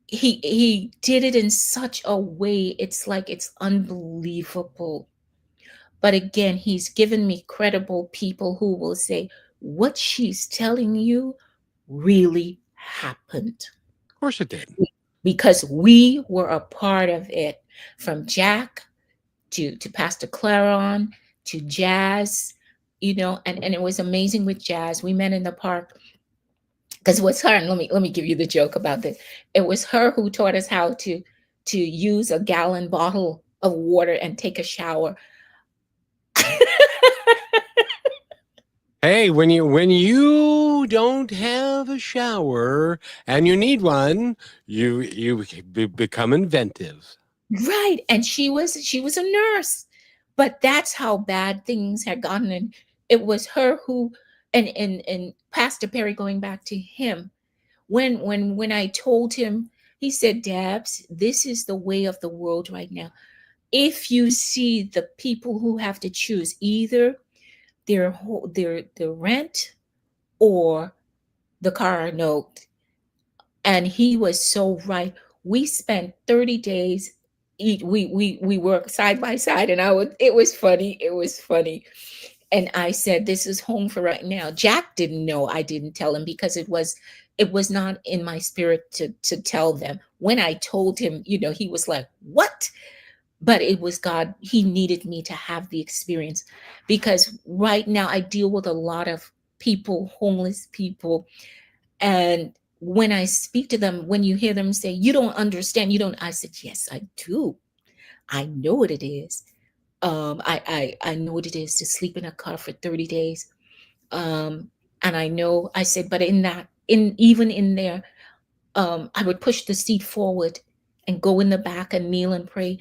he did it in such a way, it's like it's unbelievable. But again, he's given me credible people who will say what she's telling you really happened, Of course it did. because we were a part of it, from Jack to Pastor Claron to Jazz, and it was amazing with Jazz. We met in the park because it was her. And let me give you the joke about this. It was her who taught us how to use a gallon bottle of water and take a shower. Hey, when you don't have a shower and you need one, you become inventive. Right. And she was a nurse. But that's how bad things had gotten. And it was her who, and Pastor Perry, going back to him, when I told him, he said, Dabs, this is the way of the world right now. If you see the people who have to choose either their rent or the car note. And he was so right. We spent 30 days. We worked side by side, and it was funny. And I said, this is home for right now. Jack didn't know. I didn't tell him because it was not in my spirit to tell them. When I told him, he was like, what? But it was God. He needed me to have the experience, because right now I deal with a lot of people, homeless people. And when I speak to them, when you hear them say, you don't understand, I said, yes, I do. I know what it is. I know what it is to sleep in a car for 30 days. And I said, but even in there, I would push the seat forward and go in the back and kneel and pray.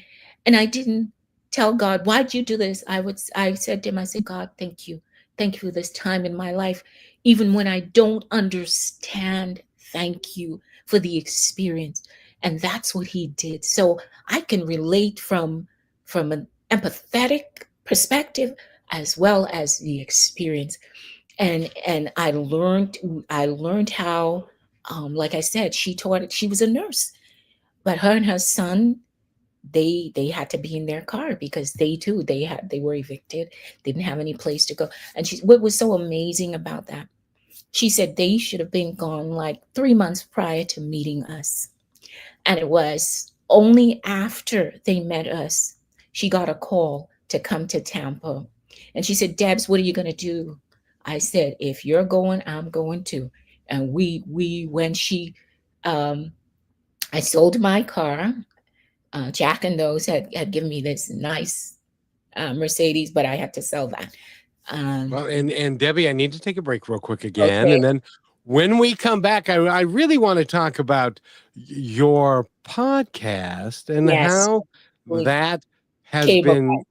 And I didn't tell God, why'd you do this? I said to him, I said, God, thank you. Thank you for this time in my life. Even when I don't understand, thank you for the experience. And that's what he did. So I can relate from an empathetic perspective as well as the experience. And I learned how, like I said, she was a nurse, but her and her son, they had to be in their car because they were evicted. They didn't have any place to go. And what was so amazing about that, she said they should have been gone like 3 months prior to meeting us. And it was only after they met us, she got a call to come to Tampa. And she said, Debs, what are you going to do? I said, if you're going, I'm going too. And I sold my car. Jack and those had given me this nice Mercedes, but I had to sell that. Well, and Debbie, I need to take a break real quick again. Okay. And then when we come back, I really want to talk about your podcast and Yes. how that has Came been,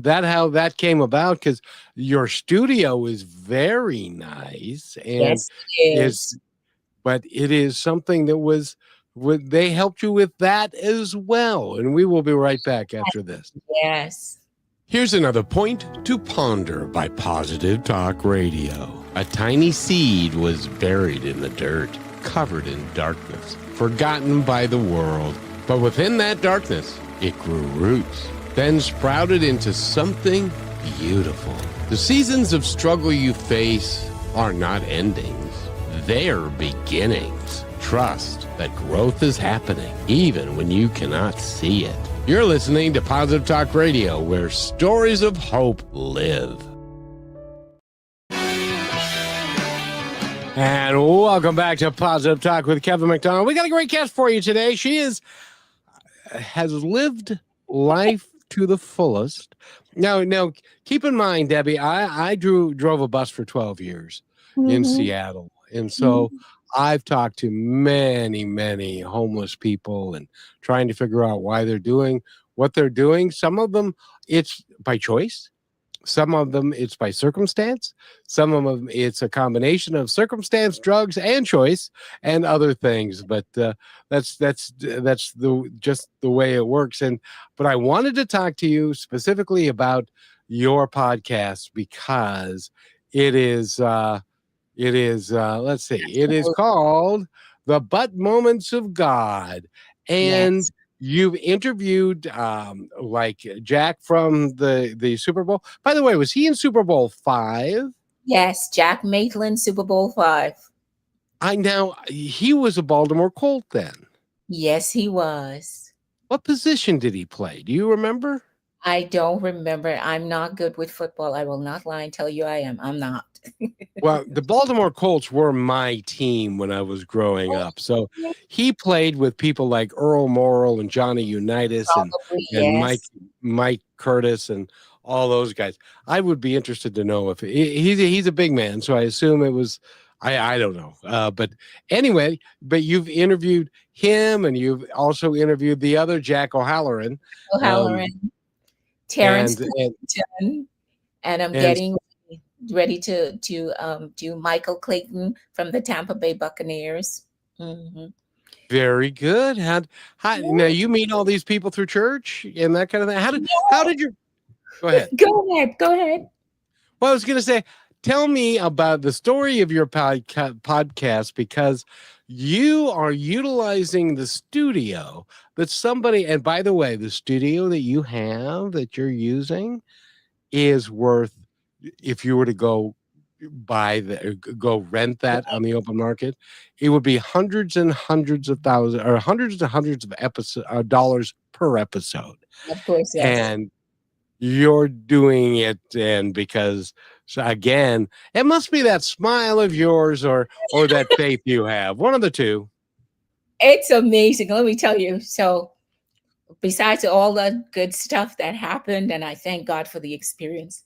how that came about, because your studio is very nice. And Yes, it is. but it is something that they helped you with that as well. And we will be right back after this. Yes. Here's another point to ponder by Positive Talk Radio. A tiny seed was buried in the dirt, covered in darkness, forgotten by the world. But within that darkness, it grew roots, then sprouted into something beautiful. The seasons of struggle you face are not endings. They're beginnings. Trust that growth is happening, even when you cannot see it. You're listening to Positive Talk Radio, where stories of hope live. And welcome back to Positive Talk with Kevin McDonald. We got a great guest for you today. She has lived life to the fullest. Now, keep in mind, Debbie, I drove a bus for 12 years in Seattle. And so I've talked to many, many homeless people and trying to figure out why they're doing what they're doing. Some of them, it's by choice. Some of them, it's by circumstance. Some of them, it's a combination of circumstance, drugs, and choice, and other things. But that's just the way it works. But I wanted to talk to you specifically about your podcast because let's see, it is called The Butt Moments of God. And Yes. you've interviewed like Jack from the Super Bowl. By the way, was he in Super Bowl 5? Yes, Jack Maitland, Super Bowl 5. He was a Baltimore Colt then. Yes, he was. What position did he play? Do you remember? I don't remember. I'm not good with football. I will not lie and tell you I am. I'm not. Well, the Baltimore Colts were my team when I was growing up. So he played with people like Earl Morrill and Johnny Unitas Probably, and yes. Mike Curtis and all those guys. I would be interested to know if he's a big man, so I assume it was. I don't know, but anyway. But you've interviewed him, and you've also interviewed the other Jack O'Halloran, O'Halloran, Terrence and Clinton, and I'm and getting ready to do Michael Clayton from the Tampa Bay Buccaneers. Hmm. very good. How now you meet all these people through church and that kind of thing. How did you go ahead? Go ahead. Go ahead. Well, I was going to say, tell me about the story of your podcast because you are utilizing the studio that somebody, and by the way, the studio that you have that you're using is worth, if you were to go rent that on the open market, it would be hundreds and hundreds of thousands or hundreds and hundreds of dollars per episode. Of course, yes. And you're doing it, and because, so again, it must be that smile of yours or that faith you have, one of the two. It's amazing. Let me tell you. So, besides all the good stuff that happened, and I thank God for the experience.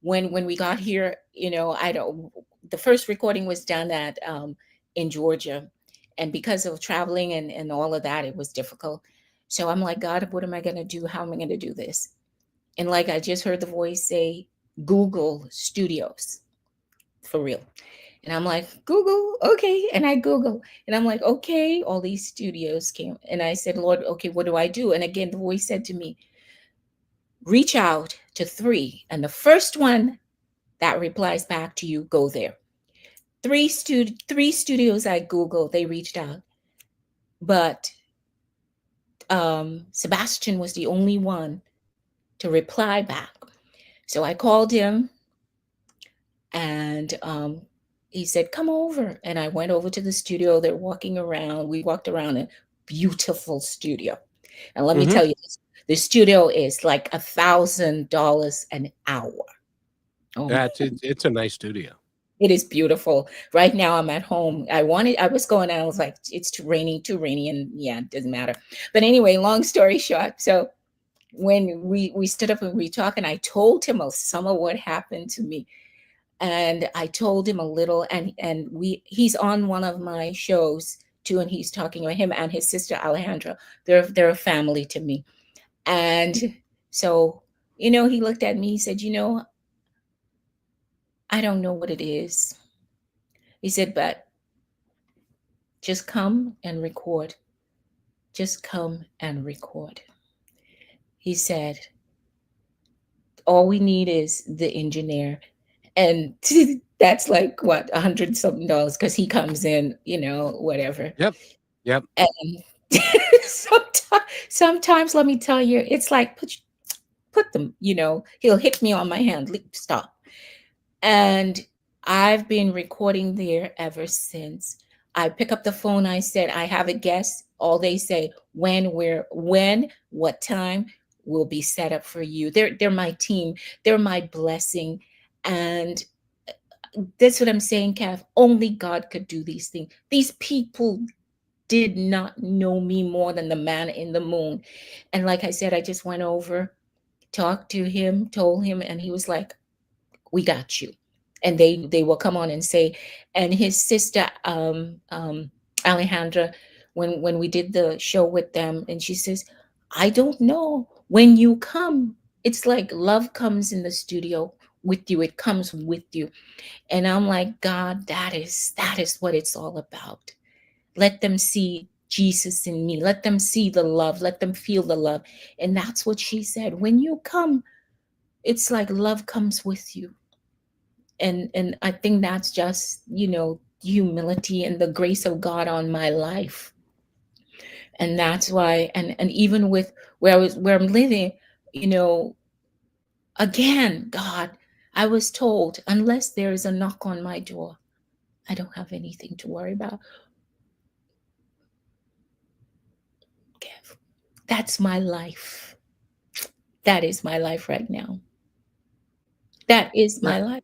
When we got here, the first recording was done at in Georgia, and because of traveling and all of that, it was difficult. So I'm like, God, what am I going to do? How am I going to do this? And like I just heard the voice say, Google Studios, for real. And I'm like, Google, okay. And I Google, and I'm like, okay, all these studios came. And I said, Lord, okay, what do I do? And again, the voice said to me, reach out to 3. And the first one that replies back to you, go there. 3 studios I Googled, they reached out. But Sebastian was the only one to reply back. So I called him, and he said, come over. And I went over to the studio. They're walking around. We walked around a beautiful studio. And let me tell you, the studio is like $1,000 an hour. Oh, It's a nice studio. it is beautiful. Right now I'm at home. I was going out. I was like, it's too rainy. And yeah, it doesn't matter. But anyway, long story short. So when we stood up and we talked, and I told him some of what happened to me. And I told him a little, and he's on one of my shows too, and he's talking about him and his sister Alejandra. They're a family to me. And so, he looked at me, he said, I don't know what it is. He said, but just come and record. Just come and record. He said, all we need is the engineer. And that's like what, $100 something because he comes in, whatever. Yep. And sometimes, let me tell you, it's like put them, he'll hit me on my hand, stop. And I've been recording there ever since. I pick up the phone. I said, I have a guest. All they say, when, what time will be set up for you. They're my team. They're my blessing. And that's what I'm saying, Kath. Only God could do these things. These people did not know me more than the man in the moon. And like I said, I just went over, talked to him, told him, and he was like, we got you. And they will come on and say, and his sister, Alejandra, when we did the show with them, and she says, I don't know, when you come, it's like love comes in the studio with you. It comes with you. And I'm like, God, that is what it's all about. Let them see Jesus in me. Let them see the love. Let them feel the love. And that's what she said. When you come, it's like love comes with you. And I think that's just, humility and the grace of God on my life. And that's why, and even with where I'm living, you know, again, God, I was told, unless there is a knock on my door, I don't have anything to worry about. Kev, that's my life. That is my life right now. That is my life.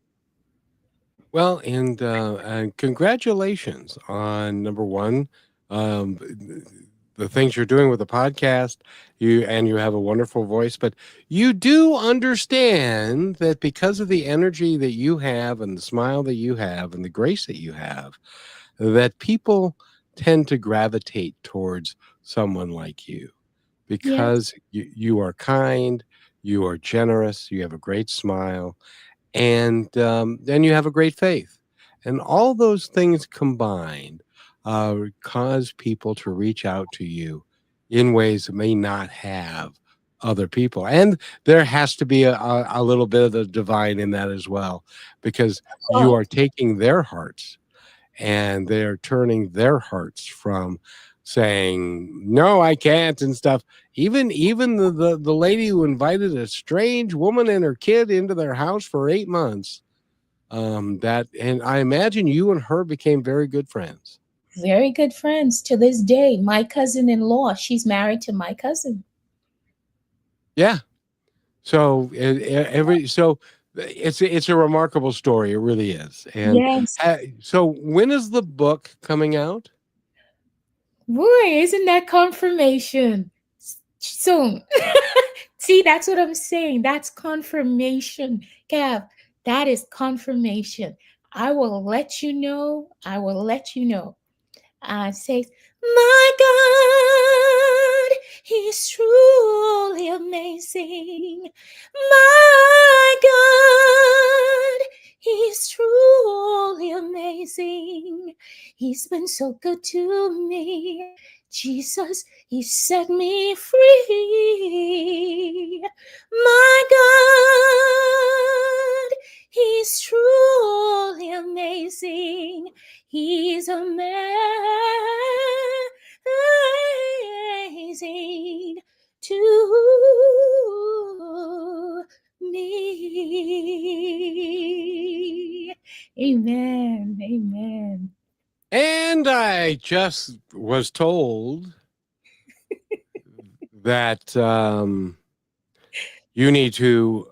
Well, and congratulations on number one, um, the things you're doing with the podcast. You have a wonderful voice, but you do understand that because of the energy that you have and the smile that you have and the grace that you have, that people tend to gravitate towards someone like you Yes. because you are kind, you are generous, you have a great smile, and then you have a great faith. And all those things combined cause people to reach out to you in ways that may not have other people. And there has to be a little bit of the divine in that as well, because you Oh, are taking their hearts and they're turning their hearts from saying no I can't and stuff. Even the lady who invited a strange woman and her kid into their house for 8 months, that, and I imagine you and her became very good friends. very good friends to this day. My cousin-in-law, she's married to my cousin. Yeah. So it's a remarkable story, it really is. And Yes. so when is the book coming out? Boy, isn't that confirmation? Soon. See, that's what I'm saying. That's confirmation. Gav, that is confirmation. I will let you know. I will let you know. It says, my God, He's truly amazing. My God, He's truly amazing. He's been so good to me. Jesus, He set me free. My God, He's truly amazing. He's amazing to me. Amen. Amen. And I just was told that you need to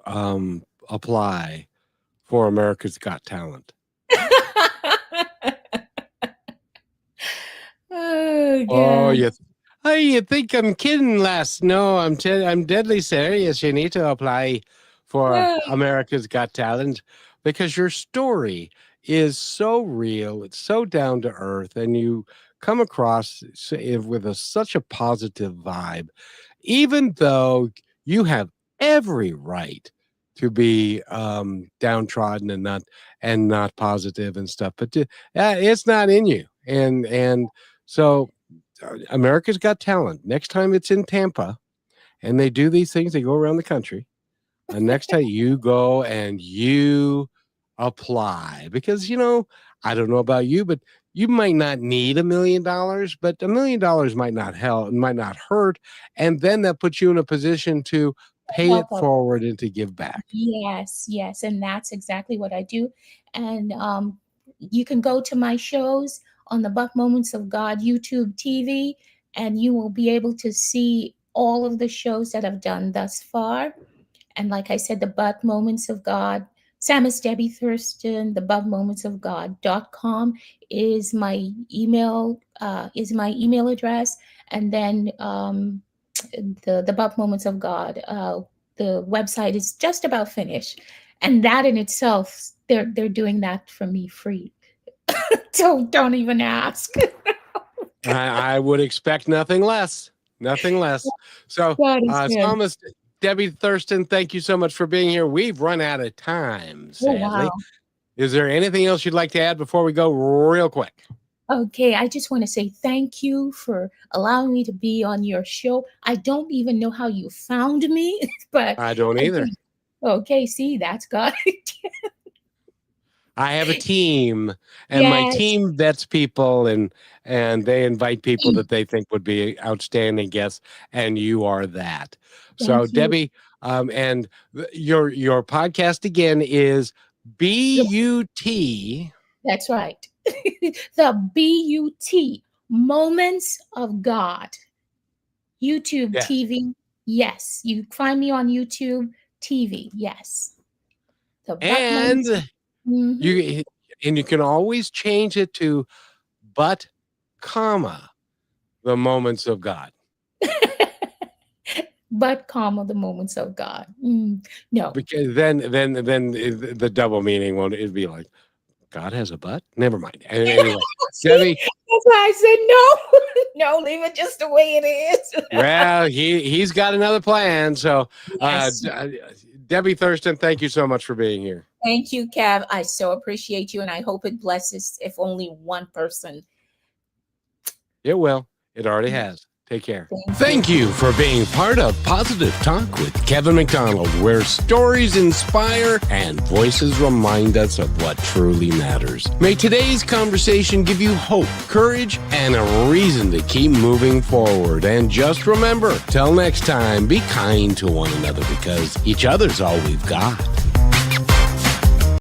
apply for America's Got Talent. Oh, Oh, God. you think I'm kidding, lass? No, I'm deadly serious. You need to apply for Oh, America's Got Talent because your story is so real. It's so down to earth, and you come across with such a positive vibe, even though you have every right to be downtrodden and not positive and stuff. But it's not in you, and so America's Got Talent. Next time it's in Tampa and they do these things, they go around the country. And next time you go and you apply because, I don't know about you, but you might not need $1 million, but $1 million might not help, might not hurt. And then that puts you in a position to pay it help us. forward and to give back. Yes, yes, and that's exactly what I do. And you can go to my shows on the Buck Moments of God YouTube TV, and you will be able to see all of the shows that I've done thus far. And like I said, the Buck Moments of God, Samus Debbie Thurston, the Buck Moments of God.com is my email address, and then the Buck Moments of God. The website is just about finished, and that in itself, they're doing that for me free. Don't even ask. I would expect nothing less. Nothing less. So, That is good. Thomas, Debbie Thurston, thank you so much for being here. We've run out of time, Oh, wow. sadly. Is there anything else you'd like to add before we go real quick? Okay, I just want to say thank you for allowing me to be on your show. I don't even know how you found me, but I don't either. Okay, see, that's God. I have a team, and my Yes. team vets people, and they invite people that they think would be outstanding guests, and you are that. So, Thank you. Debbie, and your podcast again is BUT. That's right. The BUT, Moments of God. YouTube Yeah, TV. Yes. You find me on YouTube TV. Yes. The but and moments. Mhm. you and you can always change it to but, comma, the moments of God. But comma the moments of God. No. Because then the double meaning won't, it'd be like, God has a butt? Never mind. Anyway, See, Debbie, that's why I said no. No, leave it just the way it is. well, he's got another plan. So, Yes. Debbie Thurston, thank you so much for being here. Thank you, Cav. I so appreciate you, and I hope it blesses if only one person. It will. It already has. Take care. Thank Thank you for being part of Positive Talk with Kevin McDonald, where stories inspire and voices remind us of what truly matters. May today's conversation give you hope, courage, and a reason to keep moving forward. And just remember, till next time, be kind to one another because each other's all we've got.